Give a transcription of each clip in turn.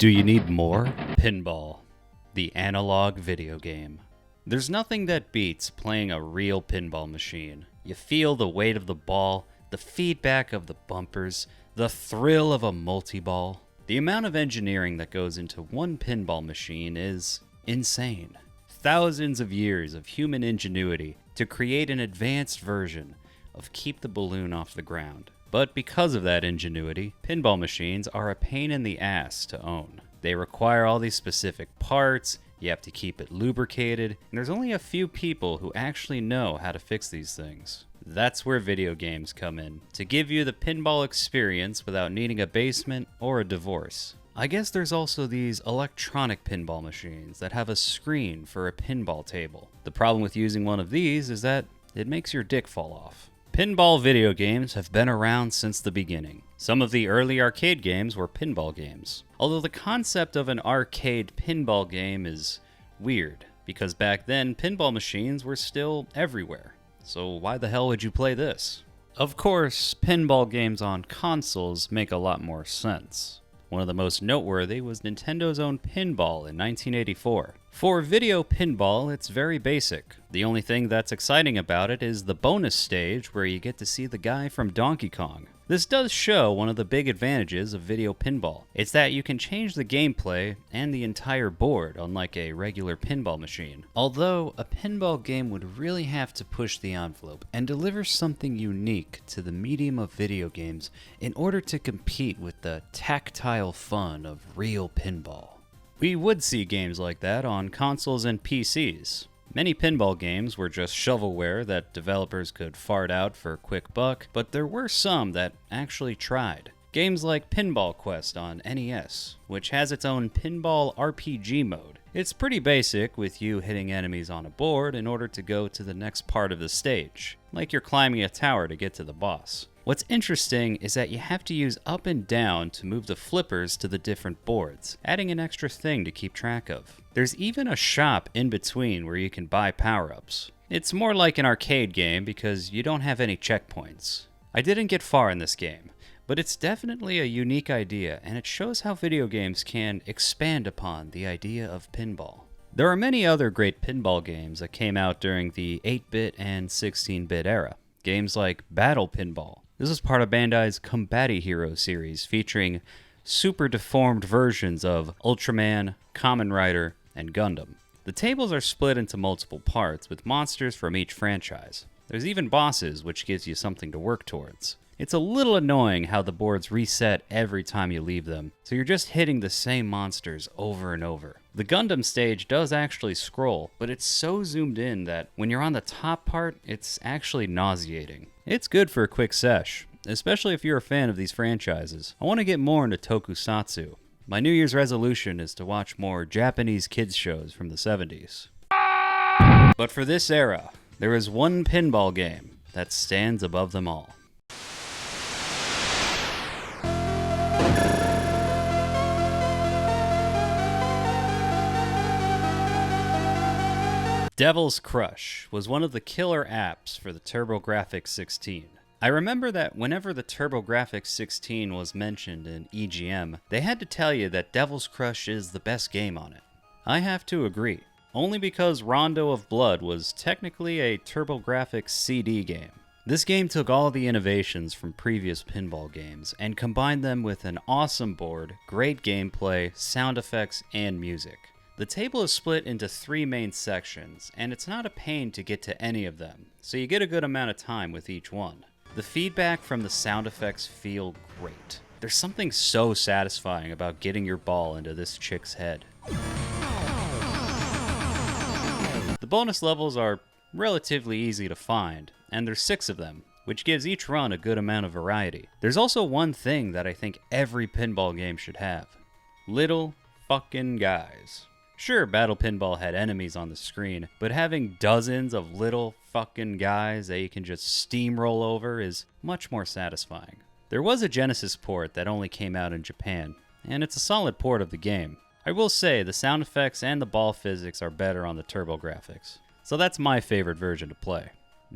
Do you need more? Pinball, the analog video game. There's nothing that beats playing a real pinball machine. You feel the weight of the ball, the feedback of the bumpers, the thrill of a multi-ball. The amount of engineering that goes into one pinball machine is insane. Thousands of years of human ingenuity to create an advanced version of Keep the Balloon Off the Ground. But because of that ingenuity, pinball machines are a pain in the ass to own. They require all these specific parts, you have to keep it lubricated, and there's only a few people who actually know how to fix these things. That's where video games come in, to give you the pinball experience without needing a basement or a divorce. I guess there's also these electronic pinball machines that have a screen for a pinball table. The problem with using one of these is that it makes your dick fall off. Pinball video games have been around since the beginning. Some of the early arcade games were pinball games. Although the concept of an arcade pinball game is weird, because back then pinball machines were still everywhere. So why the hell would you play this? Of course, pinball games on consoles make a lot more sense. One of the most noteworthy was Nintendo's own Pinball in 1984. For video pinball, it's very basic. The only thing that's exciting about it is the bonus stage where you get to see the guy from Donkey Kong. This does show one of the big advantages of video pinball. It's that you can change the gameplay and the entire board, unlike a regular pinball machine. Although, a pinball game would really have to push the envelope and deliver something unique to the medium of video games in order to compete with the tactile fun of real pinball. We would see games like that on consoles and PCs. Many pinball games were just shovelware that developers could fart out for a quick buck, but there were some that actually tried. Games like Pinball Quest on NES, which has its own pinball RPG mode. It's pretty basic, with you hitting enemies on a board in order to go to the next part of the stage, like you're climbing a tower to get to the boss. What's interesting is that you have to use up and down to move the flippers to the different boards, adding an extra thing to keep track of. There's even a shop in between where you can buy power-ups. It's more like an arcade game because you don't have any checkpoints. I didn't get far in this game, but it's definitely a unique idea, and it shows how video games can expand upon the idea of pinball. There are many other great pinball games that came out during the 8-bit and 16-bit era. Games like Battle Pinball. This is part of Bandai's Combati Hero series, featuring super deformed versions of Ultraman, Kamen Rider, and Gundam. The tables are split into multiple parts, with monsters from each franchise. There's even bosses, which gives you something to work towards. It's a little annoying how the boards reset every time you leave them, so you're just hitting the same monsters over and over. The Gundam stage does actually scroll, but it's so zoomed in that when you're on the top part, it's actually nauseating. It's good for a quick sesh, especially if you're a fan of these franchises. I want to get more into tokusatsu. My New Year's resolution is to watch more Japanese kids shows from the 70s. But for this era, there is one pinball game that stands above them all. Devil's Crush was one of the killer apps for the TurboGrafx 16. I remember that whenever the TurboGrafx 16 was mentioned in EGM, they had to tell you that Devil's Crush is the best game on it. I have to agree, only because Rondo of Blood was technically a TurboGrafx CD game. This game took all the innovations from previous pinball games and combined them with an awesome board, great gameplay, sound effects, and music. The table is split into 3 main sections, and it's not a pain to get to any of them, so you get a good amount of time with each one. The feedback from the sound effects feel great. There's something so satisfying about getting your ball into this chick's head. The bonus levels are relatively easy to find, and there's 6 of them, which gives each run a good amount of variety. There's also one thing that I think every pinball game should have. Little fucking guys. Sure, Battle Pinball had enemies on the screen, but having dozens of little fucking guys that you can just steamroll over is much more satisfying. There was a Genesis port that only came out in Japan, and it's a solid port of the game. I will say the sound effects and the ball physics are better on the TurboGrafx, so that's my favorite version to play.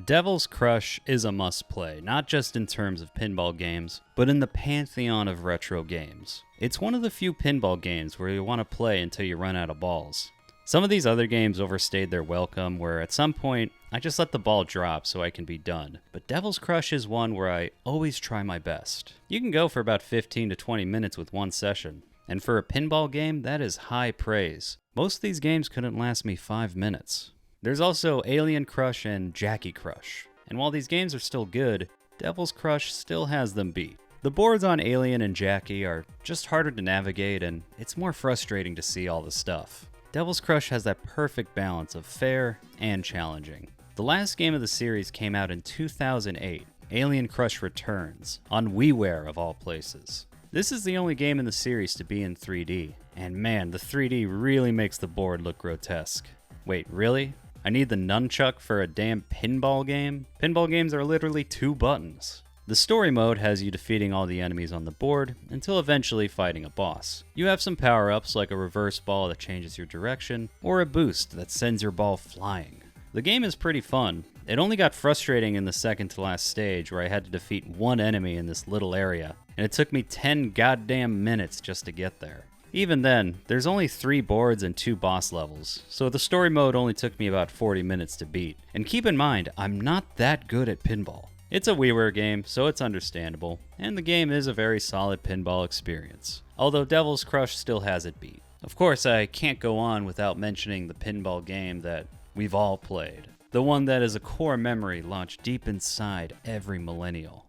Devil's Crush is a must-play, not just in terms of pinball games, but in the pantheon of retro games. It's one of the few pinball games where you want to play until you run out of balls. Some of these other games overstayed their welcome, where at some point, I just let the ball drop so I can be done. But Devil's Crush is one where I always try my best. You can go for about 15 to 20 minutes with one session, and for a pinball game, that is high praise. Most of these games couldn't last me 5 minutes. There's also Alien Crush and Jackie Crush, and while these games are still good, Devil's Crush still has them beat. The boards on Alien and Jackie are just harder to navigate, and it's more frustrating to see all the stuff. Devil's Crush has that perfect balance of fair and challenging. The last game of the series came out in 2008, Alien Crush Returns, on WiiWare of all places. This is the only game in the series to be in 3D, and man, the 3D really makes the board look grotesque. Wait, really? I need the nunchuck for a damn pinball game? Pinball games are literally 2 buttons. The story mode has you defeating all the enemies on the board until eventually fighting a boss. You have some power-ups like a reverse ball that changes your direction, or a boost that sends your ball flying. The game is pretty fun. It only got frustrating in the second to last stage where I had to defeat one enemy in this little area, and it took me 10 goddamn minutes just to get there. Even then, there's only 3 boards and 2 boss levels, so the story mode only took me about 40 minutes to beat. And keep in mind, I'm not that good at pinball. It's a WiiWare game, so it's understandable, and the game is a very solid pinball experience, although Devil's Crush still has it beat. Of course, I can't go on without mentioning the pinball game that we've all played, the one that is a core memory launched deep inside every millennial.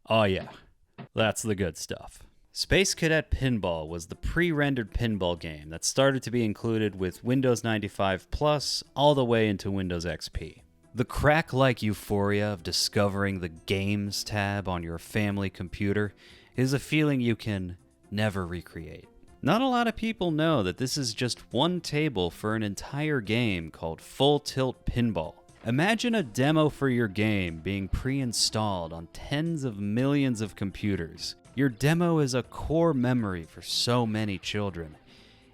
Oh yeah, that's the good stuff. Space Cadet Pinball was the pre-rendered pinball game that started to be included with Windows 95 Plus all the way into Windows XP. The crack-like euphoria of discovering the Games tab on your family computer is a feeling you can never recreate. Not a lot of people know that this is just one table for an entire game called Full Tilt Pinball. Imagine a demo for your game being pre-installed on tens of millions of computers. Your demo is a core memory for so many children,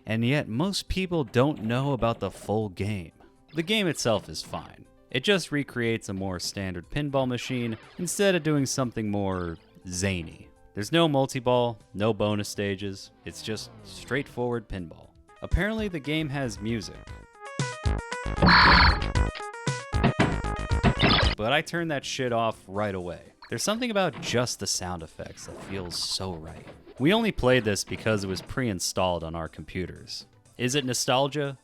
and yet most people don't know about the full game. The game itself is fine. It just recreates a more standard pinball machine instead of doing something more zany. There's no multi-ball, no bonus stages, it's just straightforward pinball. Apparently the game has music, but I turned that shit off right away. There's something about just the sound effects that feels so right. We only played this because it was pre-installed on our computers. Is it nostalgia?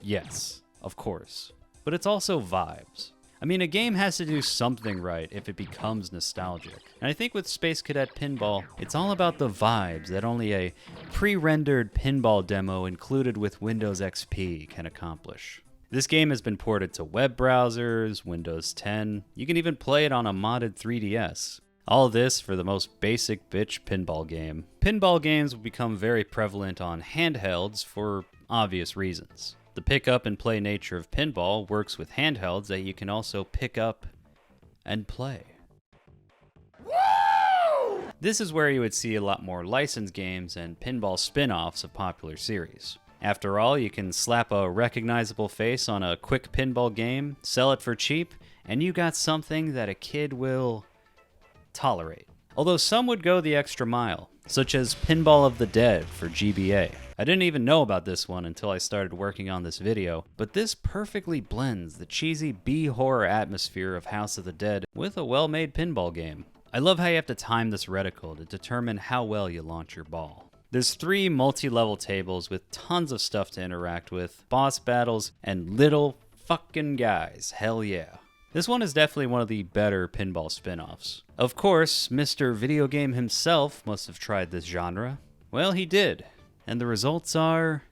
Yes, of course. But it's also vibes. I mean, a game has to do something right if it becomes nostalgic. And I think with Space Cadet Pinball, it's all about the vibes that only a pre-rendered pinball demo included with Windows XP can accomplish. This game has been ported to web browsers, Windows 10, you can even play it on a modded 3DS. All this for the most basic bitch pinball game. Pinball games will become very prevalent on handhelds for obvious reasons. The pick up and play nature of pinball works with handhelds that you can also pick up and play. Woo! This is where you would see a lot more licensed games and pinball spin-offs of popular series. After all, you can slap a recognizable face on a quick pinball game, sell it for cheap, and you got something that a kid will tolerate. Although some would go the extra mile, such as Pinball of the Dead for GBA. I didn't even know about this one until I started working on this video, but this perfectly blends the cheesy B-horror atmosphere of House of the Dead with a well-made pinball game. I love how you have to time this reticle to determine how well you launch your ball. There's 3 multi-level tables with tons of stuff to interact with, boss battles, and little fucking guys, hell yeah. This one is definitely one of the better pinball spin-offs. Of course, Mr. Video Game himself must have tried this genre. Well, he did, and the results are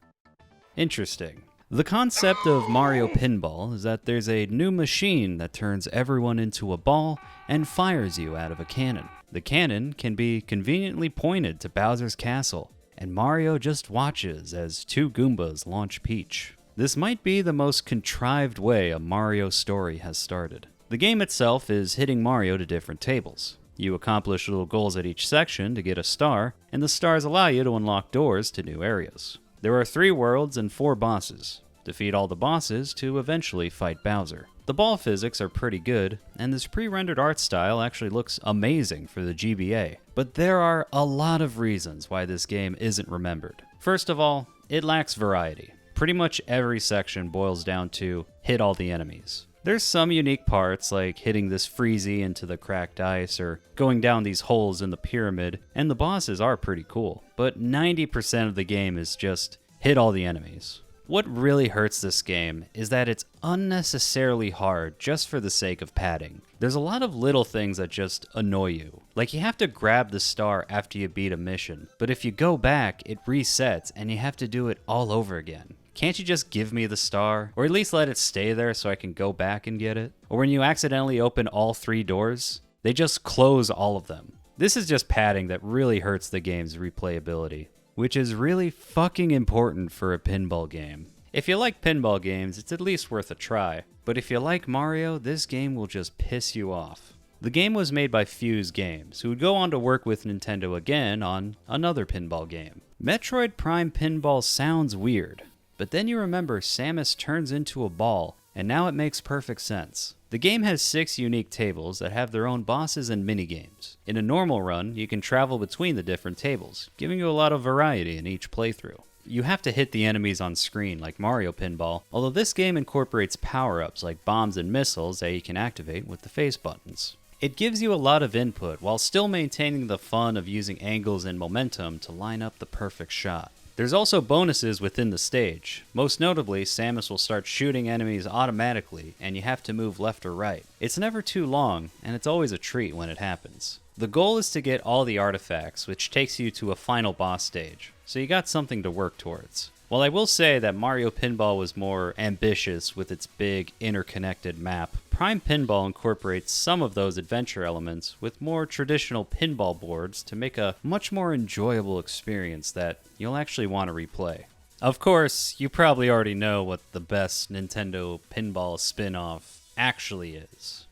interesting. The concept of Mario Pinball is that there's a new machine that turns everyone into a ball and fires you out of a cannon. The cannon can be conveniently pointed to Bowser's castle, and Mario just watches as 2 Goombas launch Peach. This might be the most contrived way a Mario story has started. The game itself is hitting Mario to different tables. You accomplish little goals at each section to get a star, and the stars allow you to unlock doors to new areas. There are 3 worlds and 4 bosses. Defeat all the bosses to eventually fight Bowser. The ball physics are pretty good, and this pre-rendered art style actually looks amazing for the GBA. But there are a lot of reasons why this game isn't remembered. First of all, it lacks variety. Pretty much every section boils down to hit all the enemies. There's some unique parts like hitting this freezy into the cracked ice or going down these holes in the pyramid, and the bosses are pretty cool. But 90% of the game is just hit all the enemies. What really hurts this game is that it's unnecessarily hard just for the sake of padding. There's a lot of little things that just annoy you. Like you have to grab the star after you beat a mission, but if you go back, it resets and you have to do it all over again. Can't you just give me the star? Or at least let it stay there so I can go back and get it? Or when you accidentally open all 3 doors, they just close all of them. This is just padding that really hurts the game's replayability, which is really fucking important for a pinball game. If you like pinball games, it's at least worth a try. But if you like Mario, this game will just piss you off. The game was made by Fuse Games, who would go on to work with Nintendo again on another pinball game. Metroid Prime Pinball sounds weird, but then you remember Samus turns into a ball, and now it makes perfect sense. The game has 6 unique tables that have their own bosses and minigames. In a normal run, you can travel between the different tables, giving you a lot of variety in each playthrough. You have to hit the enemies on screen like Mario Pinball, although this game incorporates power-ups like bombs and missiles that you can activate with the face buttons. It gives you a lot of input while still maintaining the fun of using angles and momentum to line up the perfect shot. There's also bonuses within the stage. Most notably, Samus will start shooting enemies automatically, and you have to move left or right. It's never too long, and it's always a treat when it happens. The goal is to get all the artifacts, which takes you to a final boss stage, so you got something to work towards. While I will say that Mario Pinball was more ambitious with its big, interconnected map, Prime Pinball incorporates some of those adventure elements with more traditional pinball boards to make a much more enjoyable experience that you'll actually want to replay. Of course, you probably already know what the best Nintendo pinball spin-off actually is.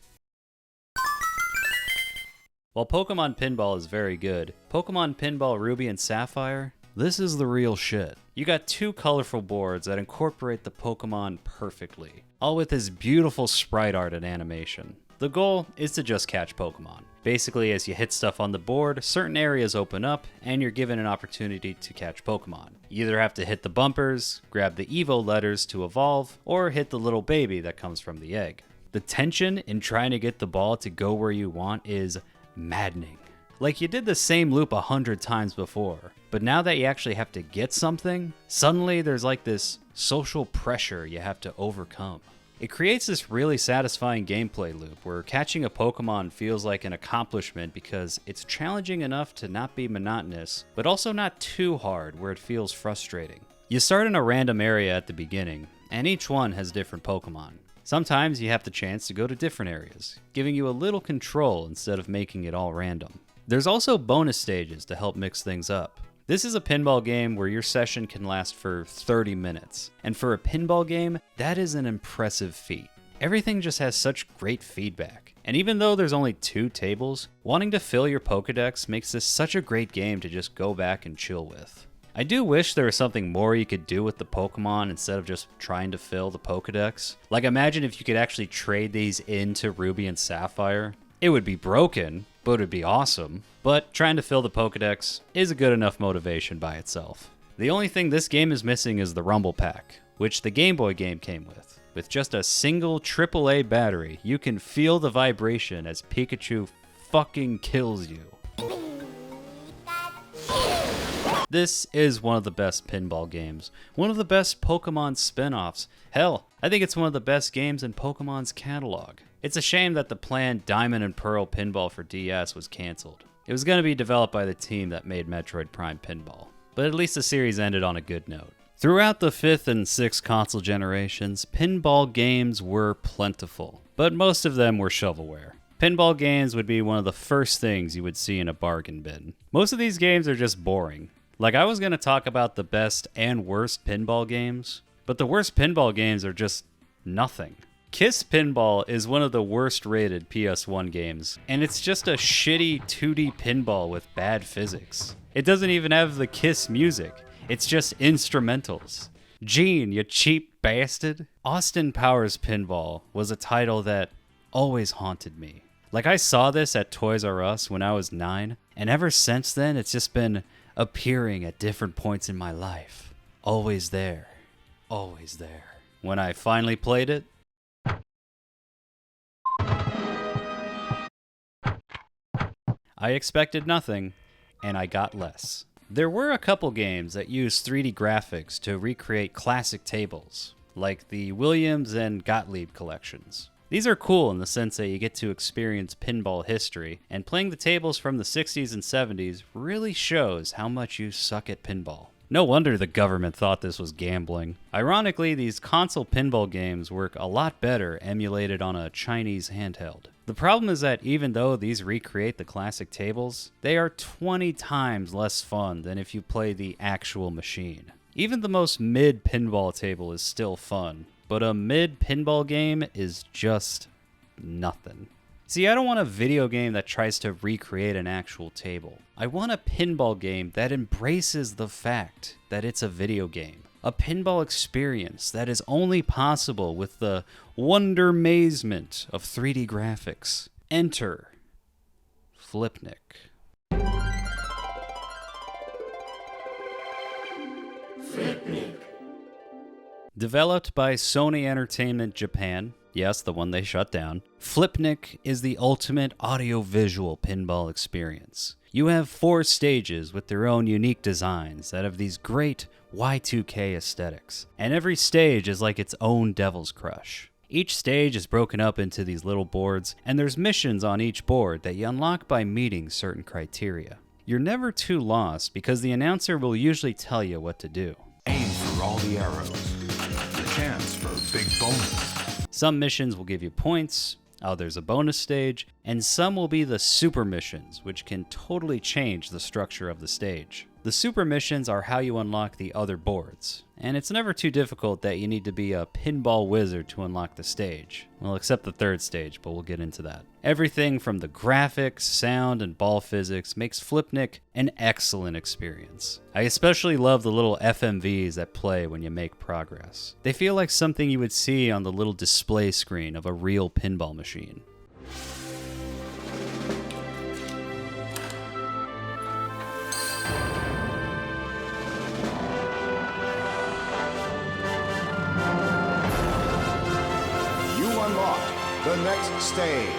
While Pokemon Pinball is very good, Pokemon Pinball Ruby and Sapphire, this is the real shit. You got 2 colorful boards that incorporate the Pokemon perfectly, all with this beautiful sprite art and animation. The goal is to just catch Pokemon. Basically, as you hit stuff on the board, certain areas open up, and you're given an opportunity to catch Pokemon. You either have to hit the bumpers, grab the Evo letters to evolve, or hit the little baby that comes from the egg. The tension in trying to get the ball to go where you want is maddening. Like you did the same loop 100 times before, but now that you actually have to get something, suddenly there's like this social pressure you have to overcome. It creates this really satisfying gameplay loop where catching a Pokemon feels like an accomplishment because it's challenging enough to not be monotonous, but also not too hard where it feels frustrating. You start in a random area at the beginning, and each one has different Pokemon. Sometimes you have the chance to go to different areas, giving you a little control instead of making it all random. There's also bonus stages to help mix things up. This is a pinball game where your session can last for 30 minutes, and for a pinball game, that is an impressive feat. Everything just has such great feedback, and even though there's only 2 tables, wanting to fill your Pokédex makes this such a great game to just go back and chill with. I do wish there was something more you could do with the Pokemon instead of just trying to fill the Pokédex. Like imagine if you could actually trade these into Ruby and Sapphire. It would be broken, but it would be awesome. But trying to fill the Pokédex is a good enough motivation by itself. The only thing this game is missing is the Rumble Pack, which the Game Boy game came with. With just a single AAA battery, you can feel the vibration as Pikachu fucking kills you. This is one of the best pinball games, one of the best Pokemon spin-offs. Hell, I think it's one of the best games in Pokemon's catalog. It's a shame that the planned Diamond and Pearl pinball for DS was cancelled. It was going to be developed by the team that made Metroid Prime Pinball, but at least the series ended on a good note. Throughout the 5th and 6th console generations, pinball games were plentiful, but most of them were shovelware. Pinball games would be one of the first things you would see in a bargain bin. Most of these games are just boring. Like I was going to talk about the best and worst pinball games, but the worst pinball games are just nothing. Kiss Pinball is one of the worst rated PS1 games, and it's just a shitty 2D pinball with bad physics. It doesn't even have the Kiss music, it's just instrumentals. Gene, you cheap bastard. Austin Powers Pinball was a title that always haunted me. Like, I saw this at Toys R Us when I was 9, and ever since then it's just been appearing at different points in my life. Always there. Always there. When I finally played it, I expected nothing, and I got less. There were a couple games that used 3D graphics to recreate classic tables, like the Williams and Gottlieb collections. These are cool in the sense that you get to experience pinball history, and playing the tables from the 60s and 70s really shows how much you suck at pinball. No wonder the government thought this was gambling. Ironically, these console pinball games work a lot better emulated on a Chinese handheld. The problem is that even though these recreate the classic tables, they are 20 times less fun than if you play the actual machine. Even the most mid pinball table is still fun, but a mid pinball game is just nothing. See, I don't want a video game that tries to recreate an actual table. I want a pinball game that embraces the fact that it's a video game. A pinball experience that is only possible with the wonder-mazement of 3D graphics. Enter Flipnic. Flipnic. Developed by Sony Entertainment Japan, yes, the one they shut down, Flipnic is the ultimate audio-visual pinball experience. You have 4 stages with their own unique designs that have these great Y2K aesthetics, and every stage is like its own Devil's Crush. Each stage is broken up into these little boards, and there's missions on each board that you unlock by meeting certain criteria. You're never too lost because the announcer will usually tell you what to do. Aim for all the arrows. The chance for a big bonus. Some missions will give you points, others a bonus stage, and some will be the super missions, which can totally change the structure of the stage. The super missions are how you unlock the other boards, and it's never too difficult that you need to be a pinball wizard to unlock the stage. Well, except the 3rd stage, but we'll get into that. Everything from the graphics, sound, and ball physics makes Flipnic an excellent experience. I especially love the little FMVs that play when you make progress. They feel like something you would see on the little display screen of a real pinball machine. The next stage.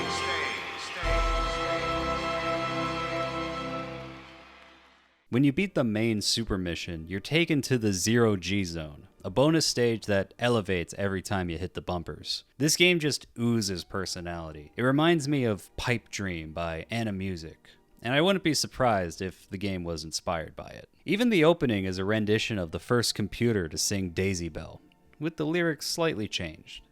When you beat the main super mission, you're taken to the 0G zone, a bonus stage that elevates every time you hit the bumpers. This game just oozes personality. It reminds me of Pipe Dream by ANY Music, and I wouldn't be surprised if the game was inspired by it. Even the opening is a rendition of the first computer to sing Daisy Bell, with the lyrics slightly changed.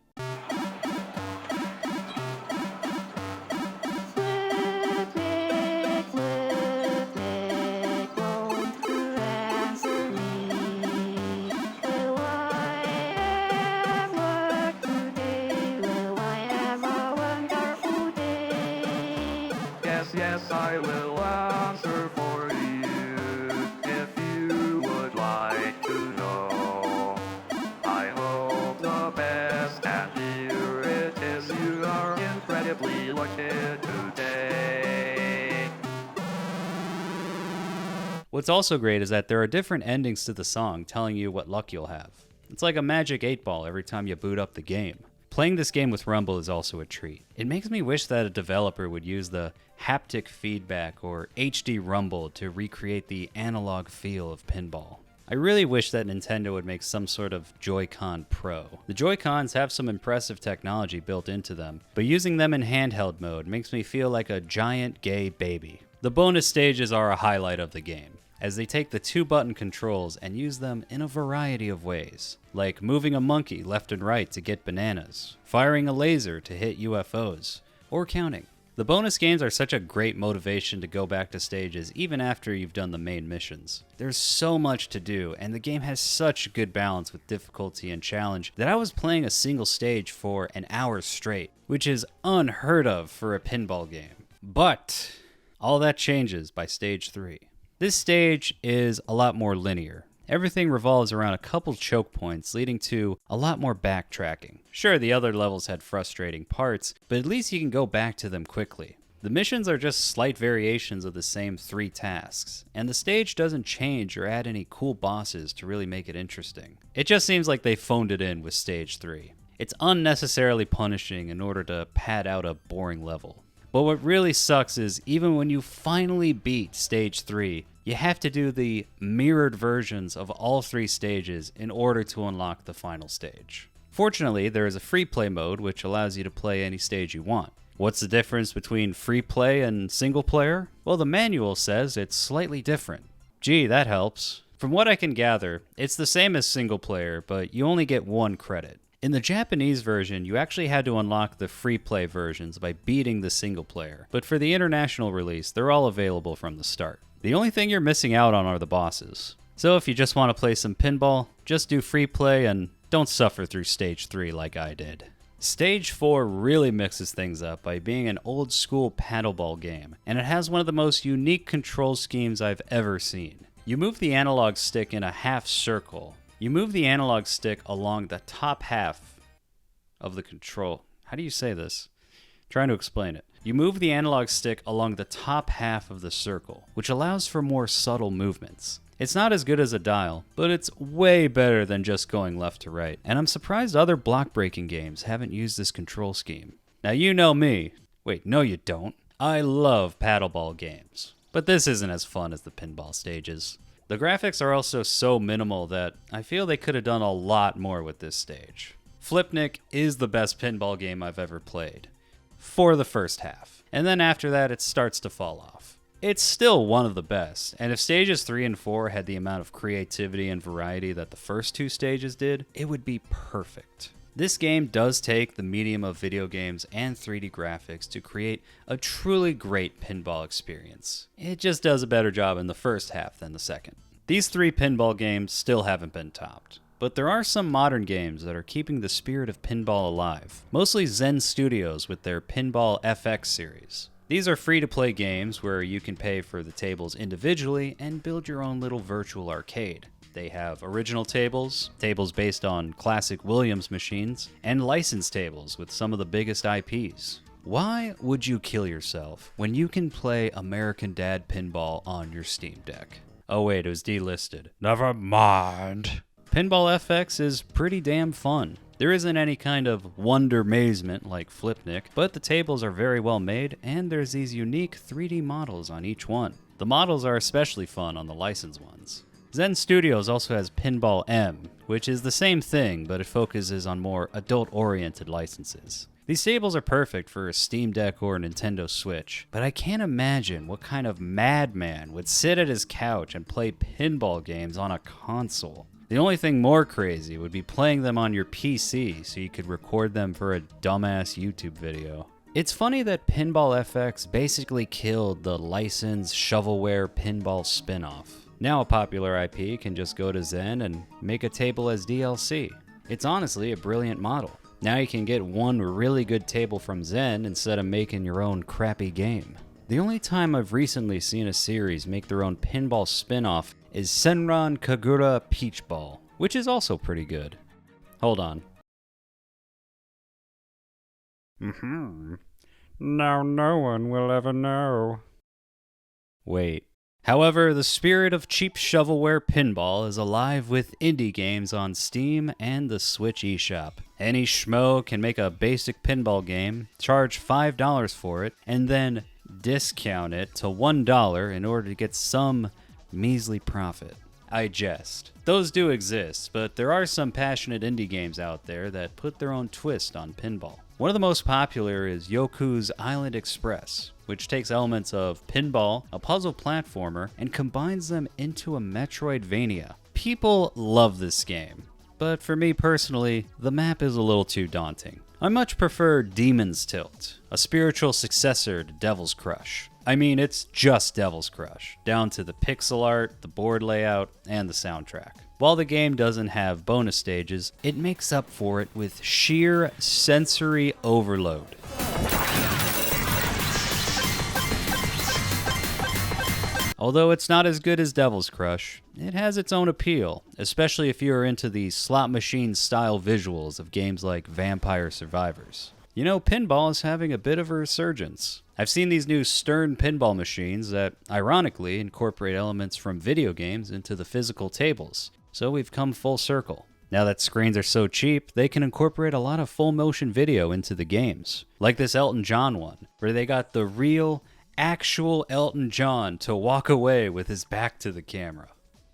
Yes, I will answer for you if you would like to know. I hope the best, and here it is. You are incredibly lucky today. What's also great is that there are different endings to the song telling you what luck you'll have. It's like a magic 8-ball every time you boot up the game. Playing this game with Rumble is also a treat. It makes me wish that a developer would use the haptic feedback or HD Rumble to recreate the analog feel of pinball. I really wish that Nintendo would make some sort of Joy-Con Pro. The Joy-Cons have some impressive technology built into them, but using them in handheld mode makes me feel like a giant gay baby. The bonus stages are a highlight of the game, as they take the 2-button controls and use them in a variety of ways, like moving a monkey left and right to get bananas, firing a laser to hit UFOs, or counting. The bonus games are such a great motivation to go back to stages even after you've done the main missions. There's so much to do, and the game has such a good balance with difficulty and challenge that I was playing a single stage for an hour straight, which is unheard of for a pinball game. But all that changes by stage 3. This stage is a lot more linear. Everything revolves around a couple choke points, leading to a lot more backtracking. Sure, the other levels had frustrating parts, but at least you can go back to them quickly. The missions are just slight variations of the same 3 tasks, and the stage doesn't change or add any cool bosses to really make it interesting. It just seems like they phoned it in with stage 3. It's unnecessarily punishing in order to pad out a boring level. But what really sucks is even when you finally beat stage 3, you have to do the mirrored versions of all 3 stages in order to unlock the final stage. Fortunately, there is a free play mode which allows you to play any stage you want. What's the difference between free play and single player? Well, the manual says it's slightly different. Gee, that helps. From what I can gather, it's the same as single player, but you only get 1 credit. In the Japanese version, you actually had to unlock the free play versions by beating the single player, but for the international release, they're all available from the start. The only thing you're missing out on are the bosses. So if you just want to play some pinball, just do free play and don't suffer through stage 3 like I did. Stage 4 really mixes things up by being an old school paddleball game, and it has one of the most unique control schemes I've ever seen. You move the analog stick in a half circle. You move the analog stick along the top half of the control. How do you say this? I'm trying to explain it. You move the analog stick along the top half of the circle, which allows for more subtle movements. It's not as good as a dial, but it's way better than just going left to right. And I'm surprised other block breaking games haven't used this control scheme. Now you know me. Wait, no you don't. I love paddleball games, but this isn't as fun as the pinball stages. The graphics are also so minimal that I feel they could have done a lot more with this stage. Flipnic is the best pinball game I've ever played, for the first half, and then after that it starts to fall off. It's still one of the best, and if stages 3 and 4 had the amount of creativity and variety that the first 2 stages did, it would be perfect. This game does take the medium of video games and 3D graphics to create a truly great pinball experience. It just does a better job in the first half than the second. These 3 pinball games still haven't been topped, but there are some modern games that are keeping the spirit of pinball alive, mostly Zen Studios with their Pinball FX series. These are free-to-play games where you can pay for the tables individually and build your own little virtual arcade. They have original tables, tables based on classic Williams machines, and licensed tables with some of the biggest IPs. Why would you kill yourself when you can play American Dad Pinball on your Steam Deck? Oh wait, it was delisted. Never mind. Pinball FX is pretty damn fun. There isn't any kind of wonder mazement like Flipnic, but the tables are very well made, and there's these unique 3D models on each one. The models are especially fun on the licensed ones. Zen Studios also has Pinball M, which is the same thing, but it focuses on more adult-oriented licenses. These tables are perfect for a Steam Deck or a Nintendo Switch, but I can't imagine what kind of madman would sit at his couch and play pinball games on a console. The only thing more crazy would be playing them on your PC so you could record them for a dumbass YouTube video. It's funny that Pinball FX basically killed the licensed shovelware pinball spin-off. Now a popular IP can just go to Zen and make a table as DLC. It's honestly a brilliant model. Now you can get one really good table from Zen instead of making your own crappy game. The only time I've recently seen a series make their own pinball spin-off is Senran Kagura Peach Ball, which is also pretty good. Hold on. Now no one will ever know. Wait. However, the spirit of cheap shovelware pinball is alive with indie games on Steam and the Switch eShop. Any schmo can make a basic pinball game, charge $5 for it, and then discount it to $1 in order to get some measly profit. I jest. Those do exist, but there are some passionate indie games out there that put their own twist on pinball. One of the most popular is Yoku's Island Express, which takes elements of pinball, a puzzle platformer, and combines them into a Metroidvania. People love this game, but for me personally, the map is a little too daunting. I much prefer Demon's Tilt, a spiritual successor to Devil's Crush. I mean, it's just Devil's Crush, down to the pixel art, the board layout, and the soundtrack. While the game doesn't have bonus stages, it makes up for it with sheer sensory overload. Although it's not as good as Devil's Crush, it has its own appeal, especially if you're into the slot machine style visuals of games like Vampire Survivors. You know, pinball is having a bit of a resurgence. I've seen these new Stern pinball machines that, ironically, incorporate elements from video games into the physical tables, so we've come full circle. Now that screens are so cheap, they can incorporate a lot of full motion video into the games, like this Elton John one, where they got the real, actual Elton John to walk away with his back to the camera.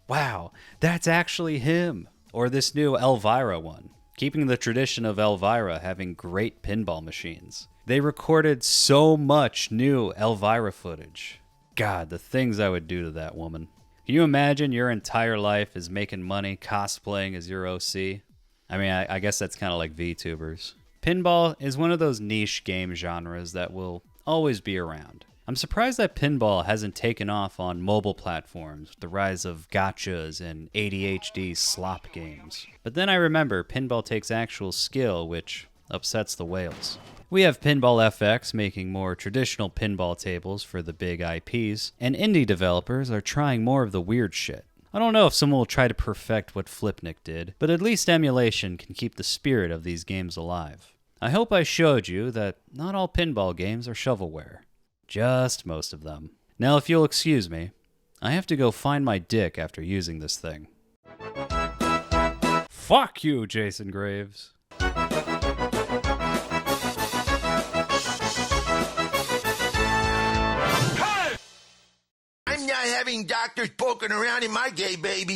Wow, that's actually him. Or this new Elvira one, keeping the tradition of Elvira having great pinball machines. They recorded so much new Elvira footage. God, the things I would do to that woman. Can you imagine your entire life is making money cosplaying as your OC? I mean, I guess that's kind of like VTubers. Pinball is one of those niche game genres that will always be around. I'm surprised that pinball hasn't taken off on mobile platforms with the rise of gachas and ADHD slop games. But then I remember pinball takes actual skill, which upsets the whales. We have Pinball FX making more traditional pinball tables for the big IPs, and indie developers are trying more of the weird shit. I don't know if someone will try to perfect what Flipnic did, but at least emulation can keep the spirit of these games alive. I hope I showed you that not all pinball games are shovelware. Just most of them. Now, if you'll excuse me, I have to go find my dick after using this thing. Fuck you, Jason Graves. I'm not having doctors poking around in my gay baby.